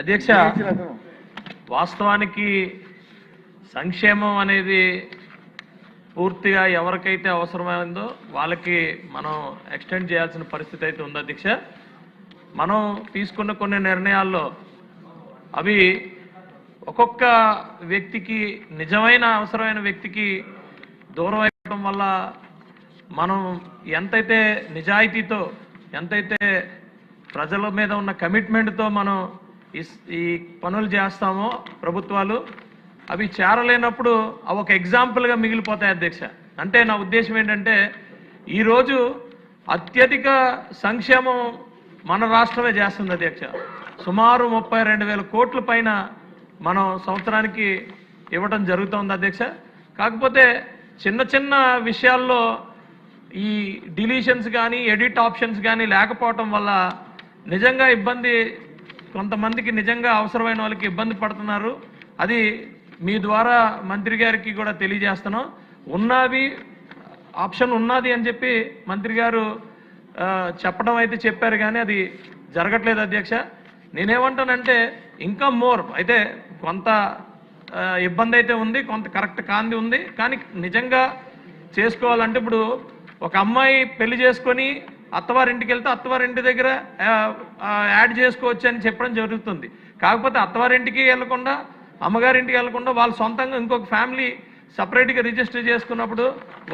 అధ్యక్ష, వాస్తవానికి సంక్షేమం అనేది పూర్తిగా ఎవరికైతే అవసరమైందో వాళ్ళకి మనం ఎక్స్టెండ్ చేయాల్సిన పరిస్థితి అయితే ఉంది అధ్యక్ష. మనం తీసుకున్న కొన్ని నిర్ణయాల్లో అవి ఒక్కొక్క వ్యక్తికి, నిజమైన అవసరమైన వ్యక్తికి దూరం అయిపోవడం వల్ల మనం ఎంతైతే నిజాయితీతో, ఎంతైతే ప్రజల మీద ఉన్న కమిట్మెంట్తో మనం ఈ పనులు చేస్తామో ప్రభుత్వాలు, అవి చేరలేనప్పుడు అవి ఒక ఎగ్జాంపుల్గా మిగిలిపోతాయి అధ్యక్ష. అంటే నా ఉద్దేశం ఏంటంటే, ఈరోజు అత్యధిక సంక్షేమం మన రాష్ట్రమే చేస్తుంది అధ్యక్ష. సుమారు 32,000 కోట్ల పైన మనం సంవత్సరానికి ఇవ్వడం జరుగుతుంది అధ్యక్ష. కాకపోతే చిన్న చిన్న విషయాల్లో ఈ డిలీషన్స్ కానీ, ఎడిట్ ఆప్షన్స్ కానీ లేకపోవటం వల్ల నిజంగా ఇబ్బంది, కొంతమందికి నిజంగా అవసరమైన వాళ్ళకి ఇబ్బంది పడుతున్నారు. అది మీ ద్వారా మంత్రి గారికి కూడా తెలియజేస్తున్నాం. ఉన్నది ఆప్షన్ ఉన్నది అని చెప్పి మంత్రి గారు చెప్పడం అయితే చెప్పారు, కానీ అది జరగట్లేదు అధ్యక్ష. నేనేమంటానంటే, ఇంకా మోర్ అయితే కొంత ఇబ్బంది అయితే ఉంది, కొంత కరెక్ట్ కాంది ఉంది. కానీ నిజంగా చేసుకోవాలంటే, ఇప్పుడు ఒక అమ్మాయి పెళ్లి చేసుకొని అత్తవారింటికి వెళ్తే అత్తవారింటి దగ్గర యాడ్ చేసుకోవచ్చు అని చెప్పడం జరుగుతుంది. కాకపోతే అత్తవారింటికి వెళ్లకుండా, అమ్మగారింటికి వెళ్లకుండా వాళ్ళ సొంతంగా ఇంకొక ఫ్యామిలీ సపరేట్గా రిజిస్టర్ చేసుకున్నప్పుడు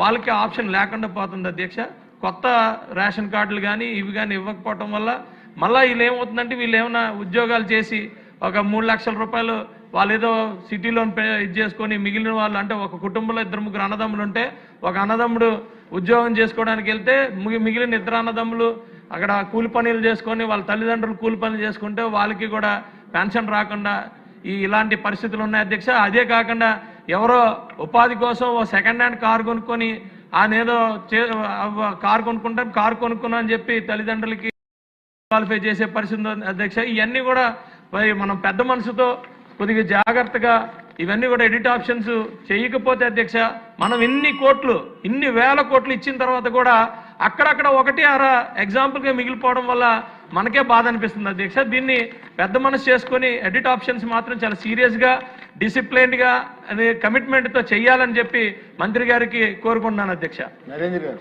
వాళ్ళకి ఆప్షన్ లేకుండా పోతుంది అధ్యక్ష. కొత్త రేషన్ కార్డులు కానీ ఇవి కానీ ఇవ్వకపోవటం వల్ల మళ్ళీ వీళ్ళు ఏమవుతుందంటే, వీళ్ళు ఏమైనా ఉద్యోగాలు చేసి ఒక 3 లక్షల రూపాయలు వాళ్ళు ఏదో సిటీలో ఇది చేసుకొని, మిగిలిన వాళ్ళు అంటే ఒక కుటుంబంలో 2-3 అన్నదమ్ములు ఉంటే, ఒక అన్నదమ్ముడు ఉద్యోగం చేసుకోవడానికి వెళ్తే మిగిలిన 2 అన్నదమ్ములు అక్కడ కూలి పనులు చేసుకొని, వాళ్ళ తల్లిదండ్రులు కూలి పనులు చేసుకుంటే వాళ్ళకి కూడా పెన్షన్ రాకుండా ఇలాంటి పరిస్థితులు ఉన్నాయి అధ్యక్ష. అదే కాకుండా ఎవరో ఉపాధి కోసం ఓ సెకండ్ హ్యాండ్ కారు కొనుక్కొని ఆయనేదో కారు కొనుక్కుంటాం, కారు కొనుక్కున్నా అని చెప్పి తల్లిదండ్రులకి క్వాలిఫై చేసే పరిస్థితి అధ్యక్ష. ఇవన్నీ కూడా మనం పెద్ద మనసుతో కొద్దిగా జాగ్రత్తగా ఇవన్నీ కూడా ఎడిట్ ఆప్షన్స్ చేయకపోతే అధ్యక్ష, మనం ఇన్ని వేల కోట్లు ఇచ్చిన తర్వాత కూడా అక్కడక్కడ 1-6 ఎగ్జాంపుల్గా మిగిలిపోవడం వల్ల మనకే బాధ అనిపిస్తుంది అధ్యక్ష. దీన్ని పెద్ద మనసు చేసుకొని ఎడిట్ ఆప్షన్స్ మాత్రం చాలా సీరియస్గా, డిసిప్లైన్డ్గా, అనే కమిట్మెంట్తో చేయాలని చెప్పి మంత్రి గారికి కోరుకుంటున్నాను అధ్యక్ష. నరేంద్ర గారు.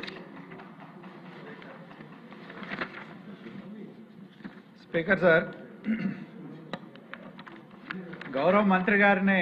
స్పీకర్ సార్, గౌరవ మంత్రి గారిని